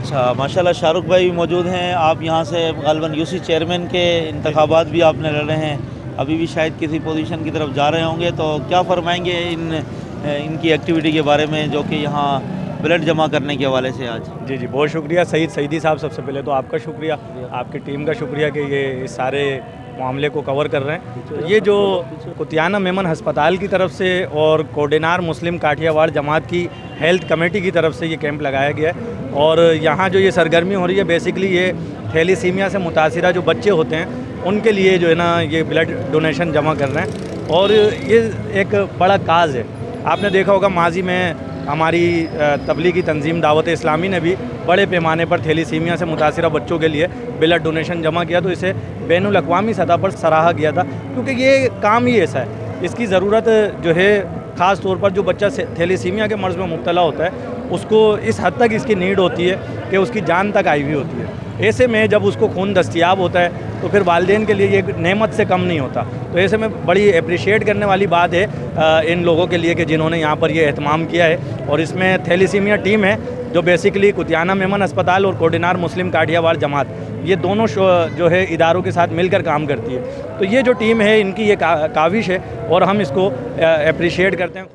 اچھا ماشاءاللہ شاہ رخ بھائی بھی موجود ہیں. آپ یہاں سے غالباً یوسی چیئرمین کے انتخابات بھی آپ نے لڑے ہیں, ابھی بھی شاید کسی پوزیشن کی طرف جا رہے ہوں گے, تو کیا فرمائیں گے ان کی ایکٹیویٹی کے بارے میں جو کہ یہاں بلڈ جمع کرنے کے حوالے سے آج؟ جی بہت شکریہ سعید سعیدی صاحب. سب سے پہلے تو آپ کا شکریہ, آپ کی ٹیم کا شکریہ کہ یہ اس سارے معاملے کو کور کر رہے ہیں. یہ جو کتیانہ میمن ہسپتال کی طرف سے اور کوڈینار مسلم کاٹھیا واڑ جماعت کی ہیلتھ کمیٹی کی طرف سے یہ کیمپ لگایا گیا ہے, اور یہاں جو یہ سرگرمی ہو رہی ہے بیسکلی یہ تھیلیسیمیا سے متاثرہ جو بچے ہوتے ہیں ان کے لیے جو ہے نا یہ بلڈ ڈونیشن جمع کر رہے ہیں, اور یہ ایک بڑا کاز ہے. آپ نے دیکھا ہوگا ماضی میں ہماری تبلیغی تنظیم دعوت اسلامی نے بھی بڑے پیمانے پر تھیلیسیمیا سے متاثرہ بچوں کے لیے بلڈ ڈونیشن جمع کیا, تو اسے بین الاقوامی سطح پر سراہا گیا تھا, کیونکہ یہ کام ہی ایسا ہے. اس کی ضرورت جو ہے خاص طور پر جو بچہ تھیلیسیمیا کے مرض میں مبتلا ہوتا ہے اس کو اس حد تک اس کی نیڈ ہوتی ہے کہ اس کی جان تک آئی ہوئی ہوتی ہے. ایسے میں جب اس کو خون دستیاب ہوتا ہے تو پھر والدین کے لیے یہ نعمت سے کم نہیں ہوتا. تو ایسے میں بڑی اپریشیٹ کرنے والی بات ہے ان لوگوں کے لیے کہ جنہوں نے یہاں پر یہ اہتمام کیا ہے, اور اس میں تھیلیسیمیا ٹیم ہے جو بیسکلی کتیانہ میمن اسپتال اور کوڈینار مسلم کاٹھیا واڑ جماعت یہ دونوں جو ہے اداروں کے ساتھ مل کر کام کرتی ہے. تو یہ جو ٹیم ہے ان کی یہ کاوش ہے اور ہم اس کو اپریشیٹ کرتے ہیں.